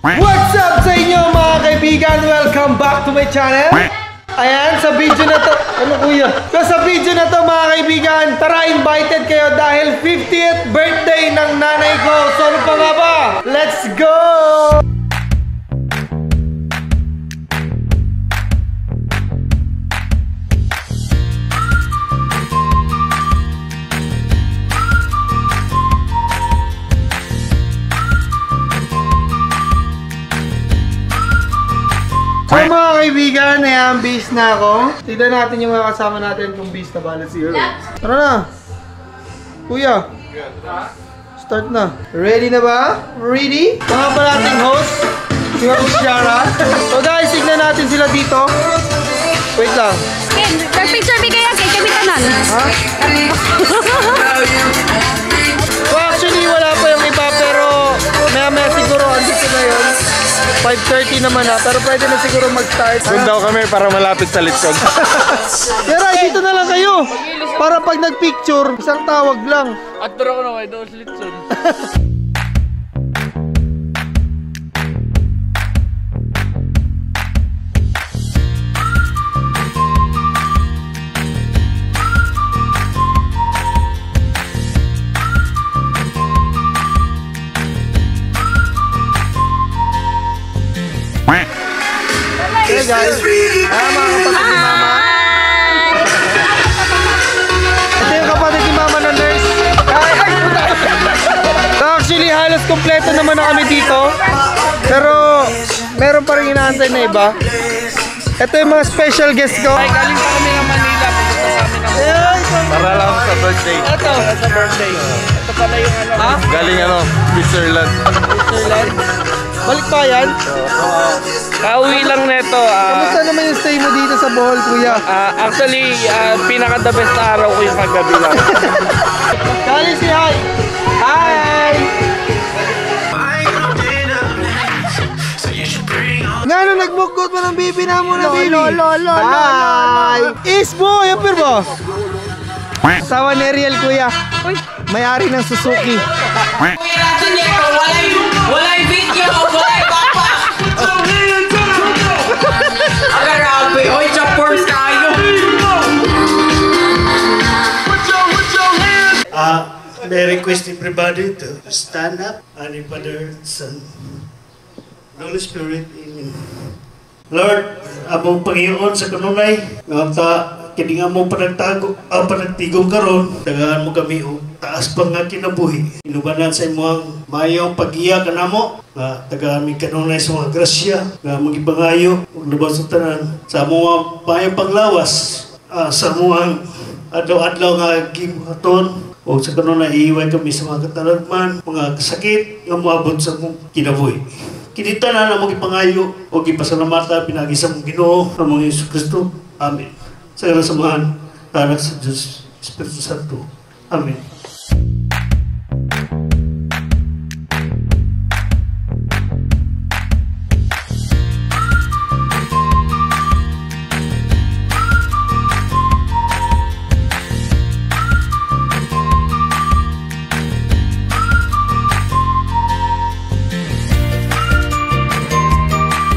What's up sa inyo mga kaibigan? Welcome back to my channel. Ayan, sa video na to, ano kuya? Sa video na to mga kaibigan, tara invited kayo dahil 50th birthday ng nanay ko. So ano pa nga ba? Let's go! So mga kaibigan, ayan, base na ako. Tignan natin yung mga kasama natin kung base na ba na si Earl. Tara na! Kuya! Start na. Ready na ba? Ready? Mga pa nating host, si Host Shara. So guys, tignan natin sila dito. Wait lang. Picture bigay yan kay Kapitanan. Ha? So actually, wala pa yung iba pero maya siguro andito na yun. 5:30 naman na, pero pwede na siguro mag-start. Doon daw kami para malapit sa lechon. Pero dito na lang kayo. Para pag nag-picture, isang tawag lang. At turo ko na kayo doon sa lechon. Hey guys, mga kapatid ni Mama. Ito yung kapatid ni Mama na nurse. So actually halos kompleto naman na kami dito. Pero meron pa rin inaantay na iba. Ito yung mga special guest ko. Ay, galing pa kami ng Manila. Para lang sa birthday. Ito, sa birthday. Ito pala yung ano. Ha? Galing Switzerland. Switzerland. Balik pa yan? Kauwi lang neto. Kamusta naman yung stay mo dito sa Bohol, kuya? Actually, pinaka the best araw ko yung kagabi lang. Kali si hi! Hi! Nga nung nag-bookgot mo ng baby na mo na baby? Hi! Isbo! Yung pirbo! Asawa ni Ariel, kuya. May-ari ng Suzuki. Walay video, walay papa. Agarabe, oy, Japors tayo. May request everybody to stand up and in Father, Son, Holy Spirit, Amen. Lord, among Panginoon sa kanunay, nga kini nga mo panagtigong karon, dagahan mo kami o taas pa nga kinabuhi. Inubanan sa imong mayong pag-iya kanamo, nga dagahan mi kanunay sa mga grasya, nga magibangayo ug lubos sa tanan sa mga mayong paglawas, sa mga adlaw-adlaw nga gibuhaton o sa kanunay iiway kami sa mga katalagman, mga kasakit nga moabot sa mong kinabuhi. Kinita na mong ipangayo o gipasalamata pinagi sa mong Ginoo ang mga Yesus Kristo. Amen. Sa samahan, anak sa Diyos, Espiritu Santo. Amen.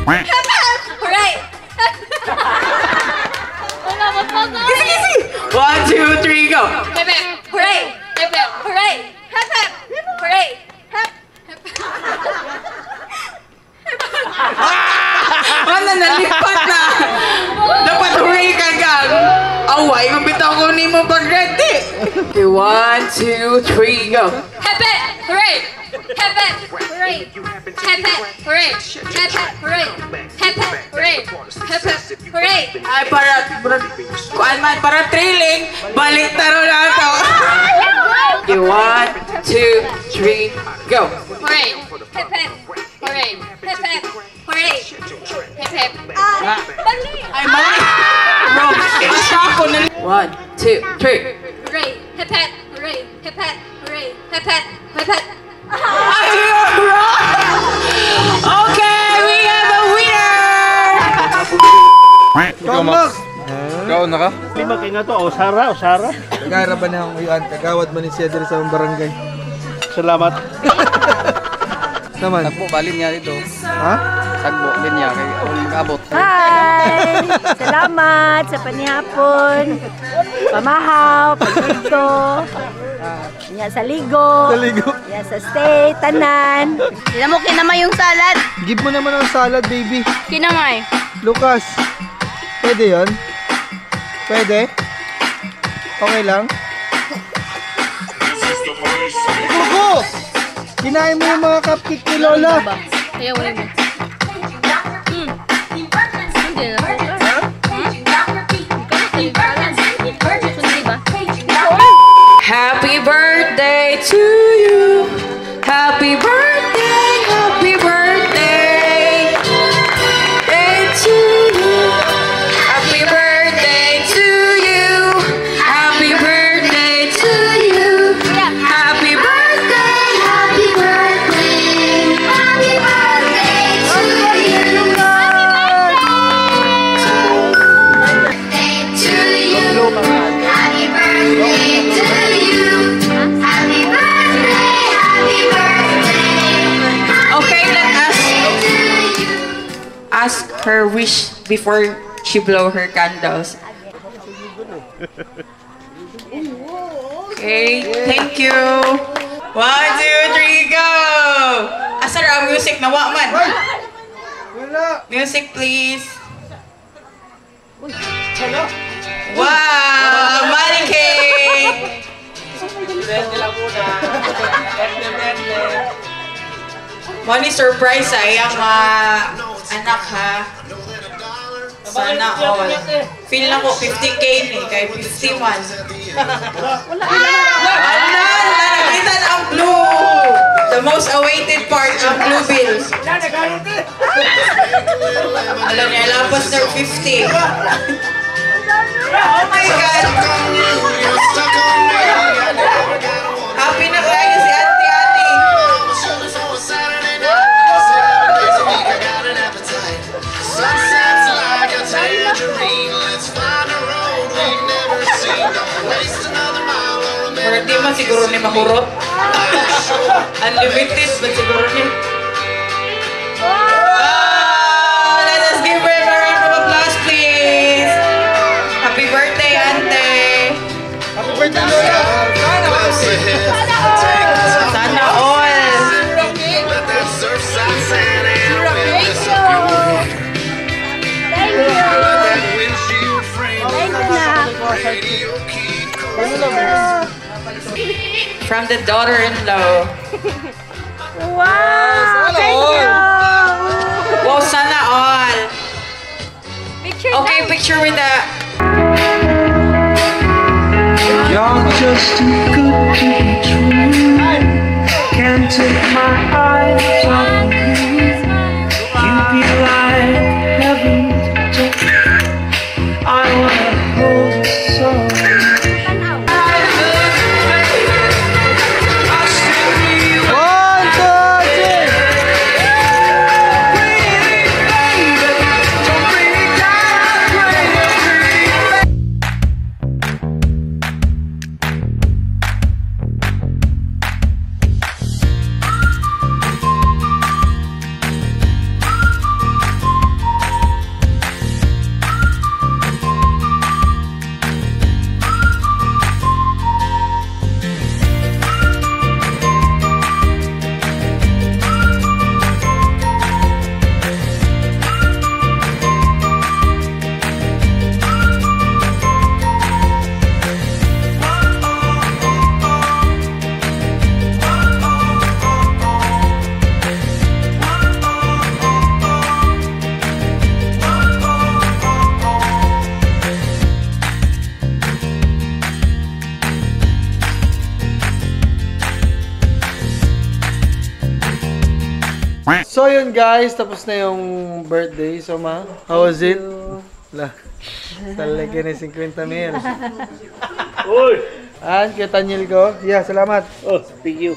Hooray! 1, 2, 3, go! Hip hip! Hooray! Hip hip! Hooray! Hip hip! Hooray! Hip hip! Wala, nalipat na! Dapat hooray ka gang! Away, mabitaw ko ni mo pag-ready! Okay, 1, 2, 3, go! Hip hip! Hooray! Hip hip! Hooray! Hip hip! Hooray! Hip hip! Hooray! Hip hip! Hooray! Hip hip! Hooray! Ay, kuan man, para trailing, balik taro na ito! Okay, 1, 2, 3, go! Hooray! Hip hip! Hooray! Hip hip! Hooray! Hip hip! Mali! Ay, mali! Wrong! Isa ako na... 1, 2, 3. Hooray! Hip hip! Hooray! Hip hip! Hooray! Hip hip! Hip hip! Ay, you're wrong! Okay, we have a winner! Ikaw, Max. Ikaw na ka? Lima kayo nga to, Osara. Kagara ba na akong iyan? Kagawad man ni siya dito sa barangay. Salamat. Naman. Tagpo, balin niya dito. Ha? Tagpo, linya, kay mag-abot. Hi! Salamat sa panihapon. Pamahaw, pagdito. Nya sa ligo. Taligo. Nya sa stay, tanan. Sila mo kinamay yung salad. Give mo naman ang salad, baby. Kinamay. Lucas, pwede yon? Pwede? Okay lang? Kuko! Kinain mo yung mga cupcake ni Lola. Kaya wala mo. Hindi na. Happy birthday to you. Happy birthday, happy birthday. Day to you. Happy birthday to you. Happy birthday to you. Happy birthday, happy birthday. Happy birthday to you. Happy birthday to you. Happy birthday to you. Happy birthday, happy birthday. Okay, let us ask her wish before she blow her candles. Okay, thank you. 1, 2, 3, go! Asa ra ang music na wa man? Wala. Music, please. Wow! Money cake! Money surprise sa iyang anak ha. Sana all. Feel na ko 50k ni kay 50 man. Wala! Nakita na ang blue! The most awaited part ang blue bill. Alam niya, lapas na 50. Oh my God! Happy na kayo si Auntie Annie. Mura di man siguro ni mahurot. Unlimited ba siguro ni? Wow! Let us give her a round of applause, please. Happy birthday, Ante. Happy birthday, Lola. Sana all. From the daughter-in-law. Wow! Thank you! Wow, sana all. Picture Okay, picture with the... You're just too good to be true. Can't take my eyes off you. You'd be like heaven to touch. I wanna hold you so. So yun guys, tapos na yung birthday. So ma, how was it? La, talaga na 50 mil. Uy! Kay Tanyel ko. Yeah, salamat. Oh, thank you.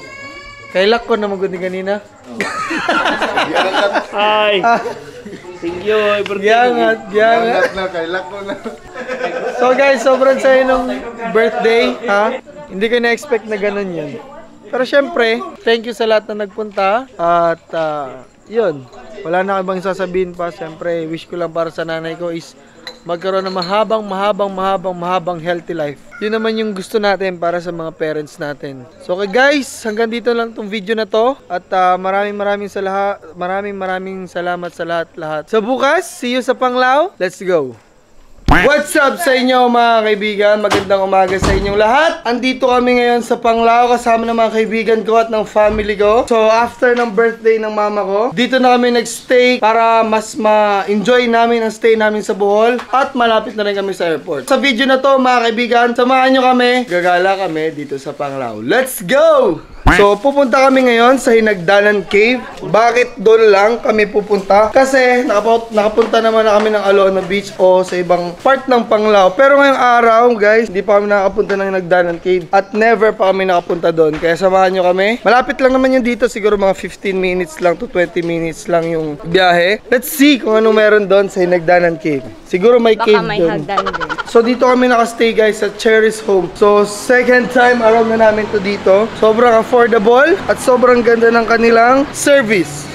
Kay Lak ko na magudi kanina. Hi! Thank you, birthday. Giangat. na, kailak ko na. So guys, sobrang saya nung birthday, ha? Hindi ko na-expect na ganun yun. Pero syempre, thank you sa lahat na nagpunta. At yun, wala na ibang sasabihin pa. Syempre, wish ko lang para sa nanay ko is magkaroon ng mahabang healthy life. Yun naman yung gusto natin para sa mga parents natin. So okay guys, hanggang dito lang tong video na to. At maraming salamat sa lahat. So bukas, see you sa Panglao. Let's go! What's up sa inyo mga kaibigan? Magandang umaga sa inyong lahat. Andito kami ngayon sa Panglao kasama ng mga kaibigan ko at ng family ko. So after ng birthday ng mama ko, dito na kami nagstay para mas ma-enjoy namin ang stay namin sa Bohol. At malapit na rin kami sa airport. Sa video na to mga kaibigan, samahan nyo kami. Gagala kami dito sa Panglao. Let's go! So, pupunta kami ngayon sa Hinagdanan Cave. Bakit doon lang kami pupunta? Kasi nakapunta naman na kami ng Alona Beach o sa ibang part ng Panglao. Pero ngayong araw, guys, hindi pa kami nakapunta ng Hinagdanan Cave. At never pa kami nakapunta doon. Kaya samahan nyo kami. Malapit lang naman yung dito. Siguro mga 15 minutes lang to 20 minutes lang yung biyahe. Let's see kung ano meron doon sa Hinagdanan Cave. Siguro may cave doon. So, dito kami nakastay, guys, sa Cherry's Home. So, second time around na namin to dito. Sobrang affordable at sobrang ganda ng kanilang service.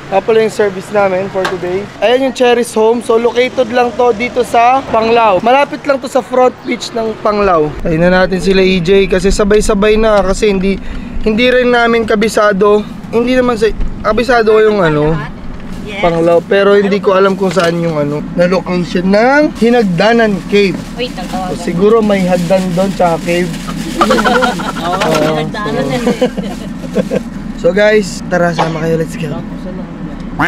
Pala yung service namin for today. Ayan yung Cherry's Home. So located lang to dito sa Panglao. Malapit lang to sa front beach ng Panglao. Ayun na natin sila EJ kasi sabay-sabay na kasi hindi rin namin kabisado. Hindi naman kabisado ko yung Panglao, pero hindi ko alam kung saan yung na location ng Hinagdanan Cave. Wait, so, siguro may hagdan doon tsaka cave. So guys, tara sama kayo, let's go.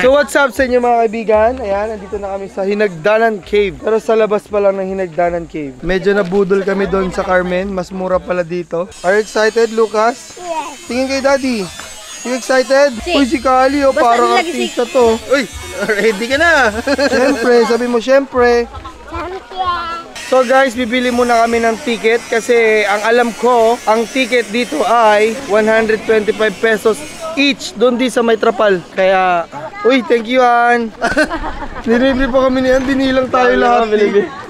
So what's up sa inyo mga kaibigan? Ayan, nandito na kami sa Hinagdanan Cave. Pero sa labas pa lang ng Hinagdanan Cave. Medyo nabudol kami doon sa Carmen. Mas mura pala dito. Are you excited, Lucas? Yes. Tingin kay Daddy. You excited? Uy, si Kali, parang artista to. Uy, ready ka na. Siyempre, sabi mo siyempre. So guys, bibili muna kami ng ticket kasi ang alam ko, ang ticket dito ay 125 pesos each doon di sa May Trapal. Kaya, uy, thank you, Ann. Nilibili pa kami niyan, dinilang tayo lahat.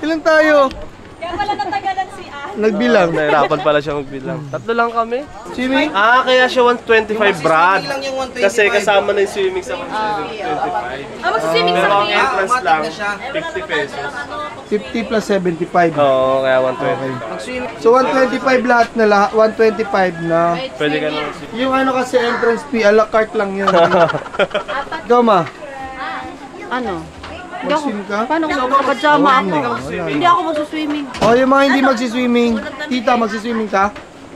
Ilang tayo? Kaya pala natagalan si Ann. Nagbilang. Nahirapan pala siya magbilang. Tatlo lang kami. Swimming? Kaya siya 125 Brad. Kasi kasama na yung swimming sa 125. Magsiswimming sa Pero ang kanya. entrance lang, 50 pesos. 50 plus 75. Oo, kaya 120. So 125 lahat na lahat, 125 na. Pwede ka na. Yung kasi entrance fee, a la carte lang yun. Ikaw ma? Ano? Mag-swim ka? Paano kung makapasama ako? Hindi ako magsiswimming. O yung mga hindi magsiswimming, tita magsiswimming ka?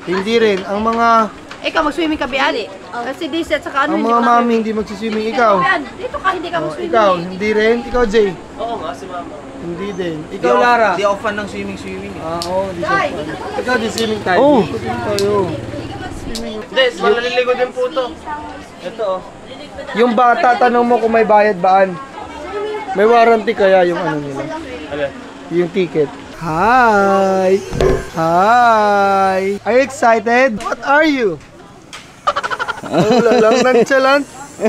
Hindi rin. Ang mga Ikaw magswimming ka, Biali? Kasi di set sa ang mga mami hindi magsiswimming. Ikaw? Dito ka, hindi ka magswimming. Ikaw? Hindi rin? Ikaw Jay? Oo nga, si mama. Hindi din. Ikaw Lara? Di ako fan ng swimming. Oo, di siya. Ikaw di swimming tayo. Oo. Tayo. Hindi, maliligo din po ito. Ito Yung bata, tanong mo kung may bayad baan? May warranty kaya yung nila? Yung ticket. Hi! Hi! Are you excited? What are you? Wala lang, nonchalant.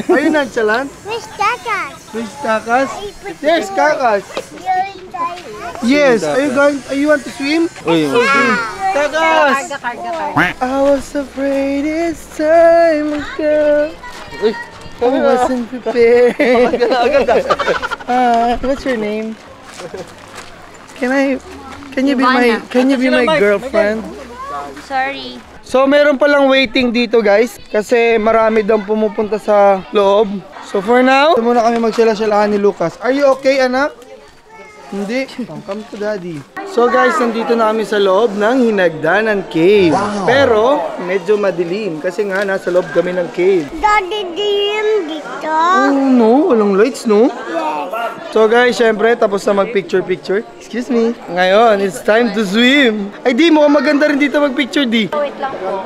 Are you nonchalant? Which Kakas? Which Kakas? There's Kakas. Yes, are you want to swim? Kakas! I was afraid it's time ago. I wasn't prepared. What's your name? Can you be my girlfriend? Sorry. So meron palang waiting dito guys kasi marami daw pumupunta sa loob. So for now, ito muna kami magsala-salahan ni Lucas. Are you okay, anak? Hindi. Come to daddy. So guys, nandito na kami sa loob ng Hinagdanan Cave. Pero medyo madilim kasi nga nasa loob kami ng cave. Daddy, dilim dito. Oh no, walang lights no? Yes. So guys, syempre tapos na mag-picture. Excuse me. Ngayon, it's time to swim. Ay di, mukhang maganda rin dito mag-picture di. Wait lang po.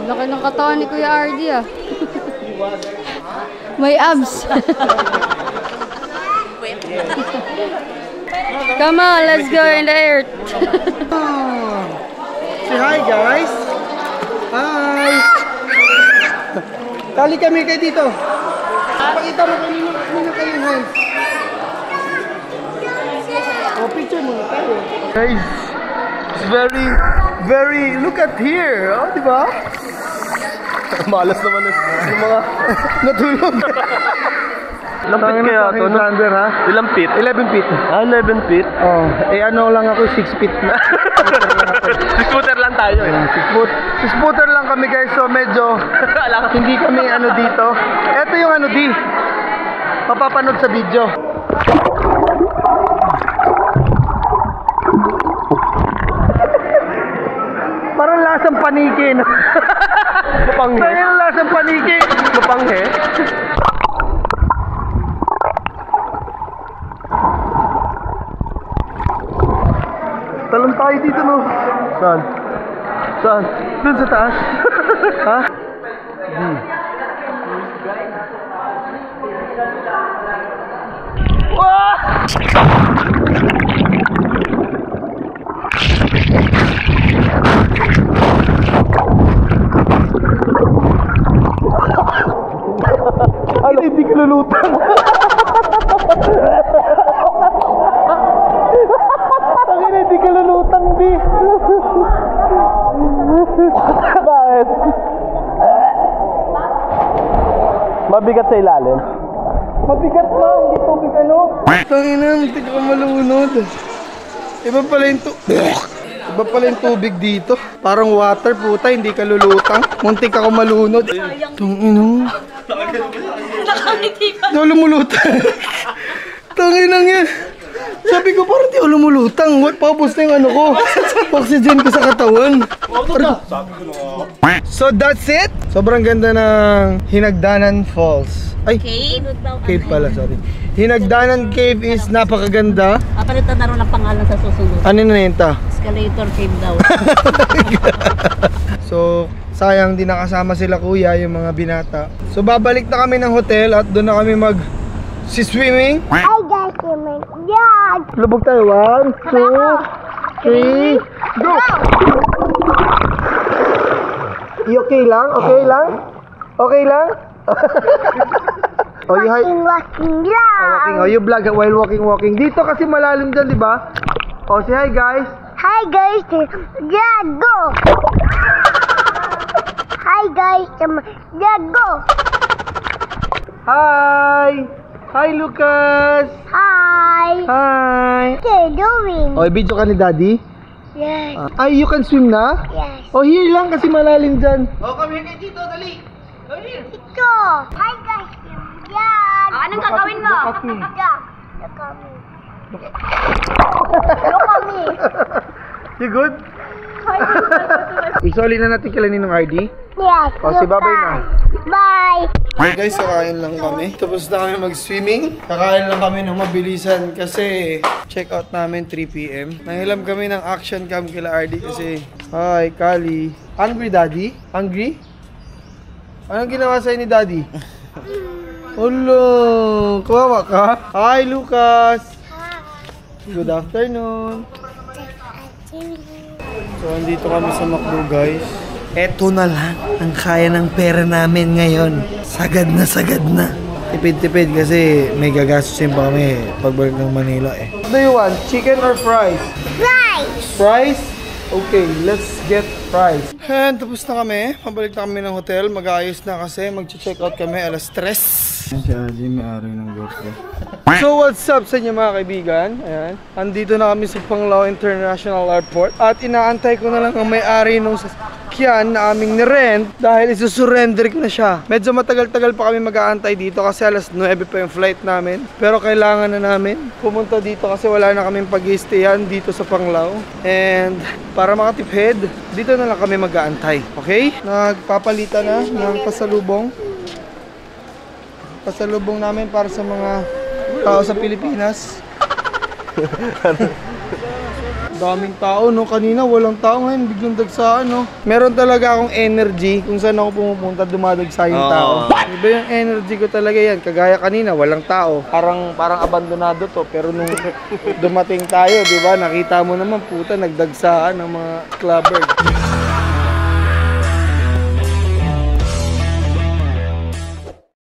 Laki ng katawan ni Kuya RD ah. May abs. Come on, let's go in the air. Say hi guys. Hi. Tali kami kayo dito. Pakita mo kanina kayong hands. Oh, picture muna tayo. Guys, it's very, look at here. Oh, di ba? Malas naman yung mga... Natulog. Ilang feet kaya ito? No? Thunder, ha? Ilang feet? 11 feet. Ah, 11 feet? Oh, ano lang ako, 6 feet na. Scooter lang tayo eh. 6 footer lang kami guys, so medyo hindi kami dito. Ito yung di. Papapanood sa video. Parang lasang paniki. Mapanghe. Parang lasang paniki. Mapanghe. Talon tayo dito, no? Saan? Saan? Doon sa taas? Ha? Ano? Hindi ka lulutang. Tangina, hindi ka lulutang, di. Bakit? Mabigat sa ilalim. Mabigat na, hindi tubig Tangina, hindi ka malunod. Iba pala yung tubig dito. Parang water, puta, hindi ka lulutang. Muntik ako malunod. Tangina. Hindi ako lumulutang. Tanginang yan. Sabi ko parang di ako lumulutang. Paubos na yung ko. Oxygen ko sa katawan. So that's it. Sobrang ganda ng Hinagdanan Falls. Ay, cave pala, sorry. Hinagdanan Cave is napakaganda. Papalitan na rin ang pangalan sa susunod. Ano na yun ta? Escalator Cave daw. So, sayang di nakasama sila kuya, yung mga binata. So, babalik na kami ng hotel at doon na kami swimming. Hi guys, you're my dad. Lubog tayo. 1, 2, 3, go! Okay lang? Okay lang? Okay lang? Oh, Walking lang. walking. Oh, you vlog while walking. Dito kasi malalim dyan, di ba? Oh, say hi guys. Hi guys, dad go. Hi guys, dad go. Hi! Hi, Lucas! Hi. Hi! What are you doing? Oh, video ka ni Daddy? Yes. Ay, you can swim na? Yes. Oh, here lang kasi malalim dyan. Ito. Hi guys, dad. Anong gagawin mo? Dad, look at me. Look at me. You good? Isoli na natin kila Ninong RD. Yes. Oh, si Babay na. Bye. Hey guys, kakain lang kami. Tapos na kami mag-swimming. Kakain lang kami ng mabilisan kasi check out namin 3 PM. Nahilam kami ng action cam kila RD kasi hi, Kali. Hungry, Daddy? Hungry? Anong ginawa sa'yo ni Daddy? Hello! Kawawa ka? Hi, Lucas! Good afternoon! So, andito kami sa McDo, guys. Eto na lang ang kaya ng pera namin ngayon. Sagad na. Tipid-tipid kasi may gagastusin pa kami pagbalik ng Manila eh. What do you want? Chicken or fries? Fries. Fries? Okay, let's get fries. And tapos na kami. Pabalik na kami ng hotel. Mag-aayos na kasi. Mag-check out kami alas 3. Si Aji may ari ng GoPro. So what's up sa inyo mga kaibigan? Ayan. Andito na kami sa Panglao International Airport. At inaantay ko na lang ang may-ari nung sasakyan na aming nirent dahil isusurrender ko na siya. Medyo matagal-tagal pa kami mag-aantay dito kasi alas 9 pa yung flight namin. Pero kailangan na namin pumunta dito kasi wala na kaming pag-i-stayan dito sa Panglao. And para makatipid, dito na lang kami mag-aantay. Okay? Nagpapalitan na ng pasalubong. Pasalubong namin para sa mga tao sa Pilipinas. Daming tao, no? Kanina walang tao, ngayon biglang dagsaan, no? Meron talaga akong energy kung saan ako pumupunta, dumadagsa yung tao. Iba yung energy ko talaga yan. Kagaya kanina, walang tao. Parang abandonado to. Pero nung dumating tayo, di ba? Nakita mo naman, puta, nagdagsaan ng mga clubbers.